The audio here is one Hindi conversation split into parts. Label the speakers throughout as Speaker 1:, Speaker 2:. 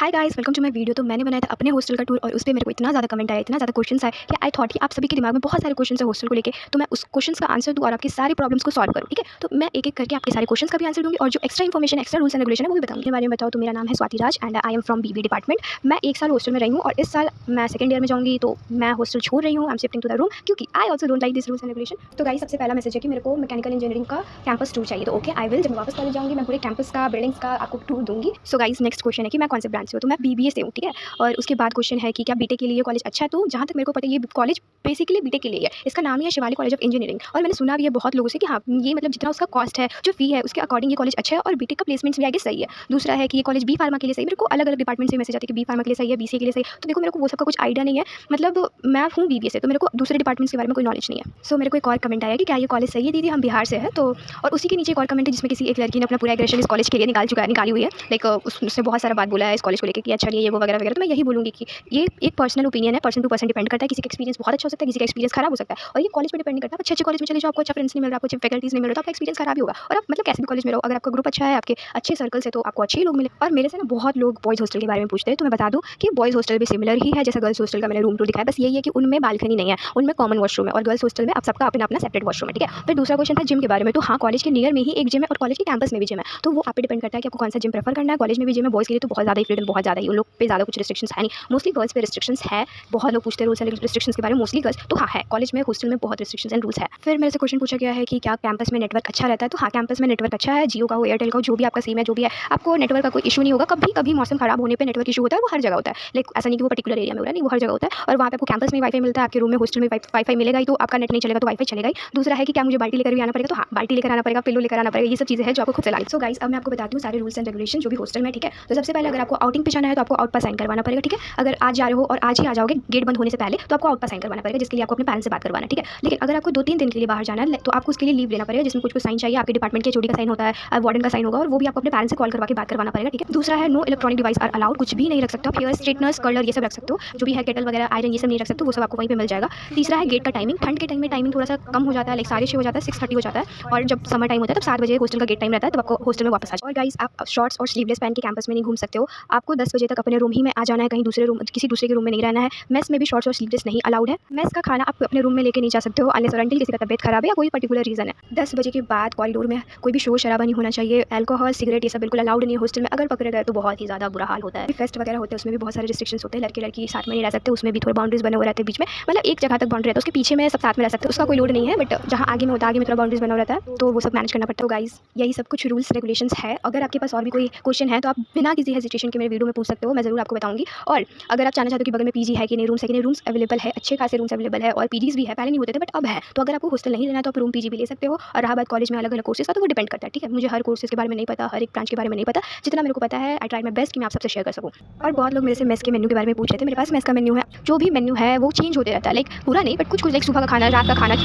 Speaker 1: Hi guys, welcome to my video. तो मैंने बनाया था अपने हॉस्टल का टूर और उस पे मेरे को इतना ज़्यादा कमेंट आया, इतना ज़्यादा क्वेश्चंस आए कि आई थॉट कि आप सभी के दिमाग में बहुत सारे क्वेश्चंस है हॉस्टल को लेके, तो मैं उस क्वेश्चंस का आंसर दूँ और आपकी सारी प्रॉब्लम्स को सॉल्व करूँ। ठीक है, तो मैं एक एक करके आपके सारे क्वेश्चंस का भी आंसर दूँगी और जो extra information, extra rules and regulation है वो भी बताऊँगी। के बारे में बताओ तो मेरा नाम है Swati Raj and I am from BB department. मैं 1 साल हॉस्टल में रही हूँ और इस साल मैं सेकंड ईयर में जाऊँगी, तो मैं हॉस्टल छोड़ रही हूँ। I am shifting to the room क्योंकि I also don't like this rules and regulation. तो गाइस, सबसे पहला मैसेज है कि मेरे को मैकेनिकल इंजीनियरिंग का कैंपस टूर चाहिए, तो ओके आई विल। जब मैं वापस कॉलेज जाऊँगी मैं पूरे कैंपस का, बिल्डिंग्स का आपको टूर दूँगी। सो गाइस, नेक्स्ट क्वेश्चन है कि मैं कौन से ब्रांच से हूँ, तो मैं बीबीए से हूँ। ठीक है, और उसके बाद क्वेश्चन है कि क्या बीटेक के लिए कॉलेज अच्छा है, तो जहाँ तक मेरे को पता है ये कॉलेज बेसिकली बीटेक के लिए है। इसका नाम ही है शिवालिक कॉलेज ऑफ इंजीनियरिंग और मैंने सुना भी है बहुत लोगों से कि हाँ, ये मतलब जितना उसका कॉस्ट है, जो फी है, उसके अकॉर्डिंग ये कॉलेज अच्छा है और बीटेक का प्लेसमेंट्स भी आगे सही है। दूसरा है कि ये कॉलेज बी फार्मा के लिए सही है। मेरे को अलग अलग डिपार्टमेंट से मैसेज आते हैं कि बी फार्मा के लिए सही है, बीसीए के लिए सही है। तो देखो, मेरे को वो सबका कुछ आइडिया नहीं है। मतलब मैं हूँ बीबीए से, तो मेरे को दूसरे डिपार्टमेंट्स के बारे में कोई नॉलेज नहीं है। सो मेरे को एक और कमेंट आया कि क्या ये कॉलेज सही है दीदी, हम बिहार से है। तो और उसी के नीचे एक और कमेंट है जिसमें किसी एक लड़की ने अपना पूरा एग्रेशन इस कॉलेज के लिए निकाली हुई है। लाइक उसने बहुत सारा बात बोला है इस कॉलेज को लेकर कि अच्छा नहीं है ये वो वगैरह वगैरह। तो मैं यही बोलूँगी कि ये एक पर्सनल ओपिनियन है, पर्सन टू पर्सन डिपेंड करता है। किसी का एक्सपीरियंस बहुत अच्छा हो सकता है, किसी का एक्सपीरियंस खराब हो सकता है और ये कॉलेज पे डिपेंड नहीं करता। आप अच्छे कॉलेज में चले जाओ, आपको अच्छा फ्रेंड्स नहीं मिल रहा, आपको अच्छे फैकल्टीज नहीं मिल रहा, तो आपका एक्सपीरियंस खराब ही होगा। और आप मतलब कैसे भी कॉलेज में रहो, अगर आपका ग्रुप अच्छा है, आपके अच्छे सर्कल से, तो आपको अच्छे लोग मिले। और मेरे से ना बहुत लोग बॉयज़ हॉस्टल के बारे में पूछते हैं, तो मैं बता दूँ कि बॉयज़ हॉस्टल भी सिमिलर ही है जैसा गर्ल्स हॉस्टल का मैंने रूम टूर दिखाया। बस यही है कि उनमें बालकनी नहीं है, उनमें कॉमन वॉशरूम है और गर्ल्स हॉस्टल में आप सबका अपना अपना सेपरेट वॉशरूम है। ठीक है, फिर दूसरा क्वेश्चन था जिम के बारे में। तो हाँ, कॉलेज के नियर में ही एक जिम है और कॉलेज के कैंपस में भी जिम है, तो वो आप पे डिपेंड करता है कि आपको कौन सा जिम प्रेफर करना है। कॉलेज में भी जिम है, बॉयज़ के लिए तो बहुत ज़्यादा ही फ्रीडम, बहुत ज़्यादा ही, उन लोग पे ज़्यादा कुछ रिस्ट्रिक्शंस है नहीं। मोस्टली गर्ल्स पे रिस्ट्रिक्शंस है। बहुत लोग पूछते हैं रूल्स एंड रिस्ट्रिक्शंस के बारे में, मोस्टली गर्ल्स। तो हाँ है, कॉलेज में, हॉस्टल में बहुत रिस्ट्रिक्शंस एंड रूल्स है। फिर मेरे से क्वेश्चन पूछा गया है कि क्या कैंपस में नेटवर्क अच्छा रहता है, तो हाँ, कैंपस में नेटवर्क अच्छा है। जियो का हो, एयरटेल का हो, जो भी आपका सिम है, जो भी है, आपको नेटवर्क का कोई इशू नहीं होगा। कभी कभी मौसम खराब होने पे नेटवर्क इशू होता है, वो हर जगह होता है। लाइक ऐसा नहीं कि वो पर्टिकुलर एरिया में हो रहा है, नहीं, वो हर जगह होता है। और वहाँ पे आपको कैंपस में वाईफाई मिलता है, आपके रूम में, हॉस्टल में वाईफाई मिलेगा ही, तो आपका नेट नहीं चलेगा तो वाईफाई चलेगा ही। दूसरा है कि क्या मुझे बाल्टी लेकर भी आना पड़ेगा, तो हाँ, बाल्टी लेकर आना पड़ेगा, पिल्लो लेकर आना पड़ेगा। ये सब चीज़ें हैं जो आपको खुद से लानी। सो गाइस, अब मैं आपको बताती हूँ सारे रूल्स एंड रेगुलेशन जो भी हॉस्टल में। ठीक है, तो सबसे पहले अगर आपको आउटिंग पे जाना है तो आपको आउट पास साइन करवाना पड़ेगा। ठीक है, अगर आज जा रहे हो और आज ही आ जाओगे गेट बंद होने से पहले, तो आपको आउट पास साइन करवाना पड़ेगा, जिसके लिए आपको अपने पेरेंट्स से बात करवाना है। ठीक है, लेकिन अगर आपको 2-3 दिन के लिए बाहर जाना है तो आपको उसके लिए लीव लेना पड़ेगा, जिसमें कुछ साइन चाहिए। आपके डिपार्टमेंट के एचओडी का साइन होता है, वार्डन का साइन होगा, और वो भी आपको अपने पेरेंट्स से कॉल करवा के बात करवाना पड़ेगा। ठीक है, दूसरा है no electronic device are allowed, कुछ भी नहीं रख सकते हो। हेयर स्ट्रेटनर्स, कर्लर, ये सब रख सकते हो। जो भी है केटल वगैरह, आयरन, ये सब नहीं रख सकते हो, वो सब आपको वहीं पे मिल जाएगा। तीसरा है गेट का टाइमिंग। ठंड के टाइम में टाइमिंग थोड़ा सा कम हो जाता है, लाइक 6:30 हो जाता है, 6:30 हो जाता है। और जब समर टाइम होता है तब 7 बजे हॉस्टल का गेट टाइम रहता है, तब आपको हॉस्टल में वापस आ जाओ। और गाइस, आप शॉर्ट्स और स्लीवलेस पहन के कैंपस में नहीं घूम सकते हो। आपको 10 बजे तक अपने रूम ही में आ जाना है, कहीं दूसरे रूम, किसी दूसरे के रूम में नहीं रहना है। मेस में भी शॉर्ट्स और स्लीवलेस नहीं अलाउड है। मेस का खाना आप अपने रूम में लेके नहीं जा सकते हो अनलेस और अनटिल किसी का तबियत खराब है या कोई पर्टिकुलर रीजन है। 10 बजे के बाद कॉरिडोर में कोई भी शोर शराबा नहीं होना चाहिए। अल्कोहल, सिगरेट, ये सब बिल्कुल अलाउड नहीं है हॉस्टल में। अगर पकड़े गए तो बहुत ही ज़्यादा बुरा हाल होता है। फेस्ट वगैरह होते हैं, उसमें भी बहुत सारे रिस्ट्रिक्शंस होते हैं। लड़के लड़की साथ में नहीं रह सकते, उसमें भी थोड़े बाउंड्रीज बने हुए रहते हैं बीच में। मतलब एक जगह तक बाउंड्री रहता है, उसके पीछे में सब साथ में रह सकते हैं, उसका कोई लोड नहीं है। बट जहाँ आगे में होता है, आगे में थोड़ा बाउंड्रीज बना रहता है, तो वो सब मैनेज करना पड़ता है। तो गाइस, यही सब कुछ रूल्स रेगुलेशंस है। अगर आपके पास और भी कोई क्वेश्चन है तो आप बिना किसी हेजिटेशन के मेरे वीडियो में पूछ सकते हो, मैं जरूर आपको बताऊंगी। और अगर आप जानना चाहते हो कि बगल में पीजी है कि नहीं, रूम्स है कि नहीं, रूम्स अवेलेबल है, अच्छे खासे रूम्स अवेलेबल है और पीजीज भी है। पहले नहीं होते थे बट अब है। तो अगर आपको हॉस्टल नहीं लेना तो आप रूम पीजी भी ले सकते हो। और रहा बात कॉलेज में अलग अलग कोर्सेज का, तो वो डिपेंड करता है। ठीक है, मुझे हर कोर्सेज के बारे में नहीं पता, हर एक ब्रांच के बारे में नहीं पता। जितना मेरे को पता है, आई ट्राई माय बेस्ट कि मैं आप सबसे शेयर कर सकूँ। और बहुत लोग मेरे से मेस के मेन्यू के बारे में पूछ रहे थे। मेरे पास मेस का मेन्यू है, जो भी मेन्यू है वो चेंज होते रहता है। लाइक पूरा नहीं, बट कुछ कुछ, लाइक सुबह का खाना, रात का खाना,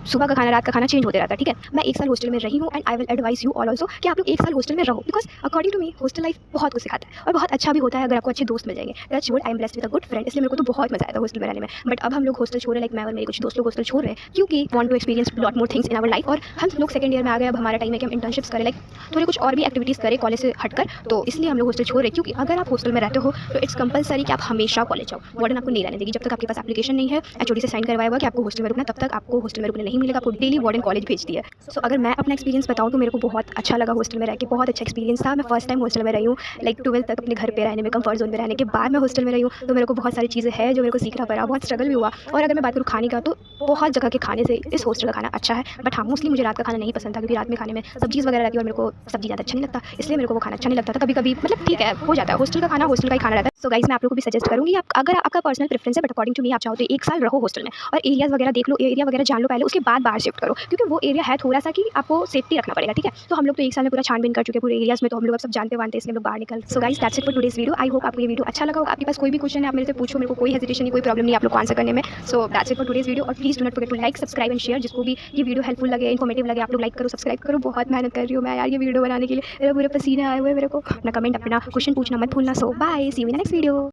Speaker 1: सुबह का खाना, रात का खाना चेंज होते रहता है। ठीक है, मैं 1 साल हॉस्टल में रही हूँ and I will advise you all also कि आप लोग 1 साल हॉस्टल में रहो, because according to me hostel life बहुत कुछ सिखाता है और बहुत अच्छा भी होता है अगर आपको अच्छे दोस्त मिल जाएंगे। That's what I am blessed with a good friend, इसलिए मेरे को तो बहुत मजा आया था हॉस्टल में रहने में। बट अब हम लोग हॉस्टल छोड़ रहे, लाइक मैं और मेरे कुछ दोस्त लोग हॉस्टल छोड़ रहे हैं क्योंकि want to experience lot more things in our life. और हम लोग सेकंड ईयर में आ गए, अब हमारा टाइम है कि हम इंटर्नशिप्स करें, लाइक थोड़ी कुछ और भी एक्टिविटीज़ करें कॉलेज से हटकर। तो इसलिए हम लोग हॉस्टल छोड़ रहे हैं, क्योंकि अगर आप हॉस्टल में रहते हो तो इट्स कंपलसरी कि आप हमेशा कॉलेज जाओ। वार्डन आपको नहीं रहने देगी जब तक आपके पास एप्लीकेशन नहीं है, एचओडी से साइन करवाया हुआ कि आपको हॉस्टल में रुकना, तब तक आपको हॉस्टल में रुकने नहीं मिलेगा। आपको डेली वार्डन कॉलेज भेजती है। सो अगर मैं अपना एक्सपीरियंस बताऊँ तो मेरे को बहुत अच्छा लगा हॉस्टल में रह के, बहुत अच्छा एक्सपीरियंस था। मैं फर्स्ट टाइम हॉस्टल में रही हूँ, लाइक 12th तक अपने घर पे रहने में, कंफर्ट जोन में रहने के बाद मैं हॉस्टल में रही हूँ। तो मेरे को बहुत सारी चीज़ें हैं जो मेरे को सीखना पड़ा, बहुत स्ट्रगल भी हुआ। और अगर मैं बात करूँ खाने का, तो बहुत जगह के खाने से इस हॉस्टल का खाना अच्छा है। बट हाँ, मोस्टली मुझे रात का खाना नहीं पसंद था, क्योंकि रात में खाने में सब्जीज़ वगैरह रहती है और मेरे को सब्जी ज़्यादा अच्छा नहीं लगता, इसलिए मेरे को वो खाना अच्छा नहीं लगता था। कभी कभी मतलब ठीक है, हो जाता है, हॉस्टल का खाना हॉस्टल का ही खाना रहता है। सो गाइस, मैं आप लोगों को भी सजेस्ट करूँगी, आप अगर आपका पर्सनल प्रेफरेंस है, बट अकॉर्डिंग टू मी आप चाहो तो 1 साल रहो हॉस्टल में और एरियाज़ वगैरह देख लो, एरिया वगैरह जान लो पहले, उसके बाद बाहर शिफ्ट करो, क्योंकि वो एरिया है थोड़ा सा कि आपको सेफ्टी रखना पड़ेगा। ठीक है, तो हम लोग तो 1 साल में पूरा छानबीन कर चुके हैं पूरे एरियाज़ में, तो हम लोग अब सब जानते वानते, इसलिए हम लोग बाहर निकल। So guys, that's it for today's video. I hope आपको ये वीडियो अच्छा लगा होगा। आपके पास कोई भी क्वेश्चन है आप मेरे से पूछो, मेरे को कोई हेजिटेशन नहीं, कोई प्रॉब्लम नहीं आप लोग को आंसर करने में। So that's it for today's video. और please do not forget to like, subscribe and share. जिसको भी ये वीडियो हेल्पफुल लगे, इन्फॉर्मेटिव लगे, आप लोग लाइक करो, सब्सक्राइब करो। बहुत मेहनत कर रही हूँ मैं यार ये वीडियो बनाने के लिए, मेरे पूरे पसीने आए हुए मेरे को। अपना कमेंट, अपना क्वेश्चन पूछना मत भूलना। So bye, see you in the next video.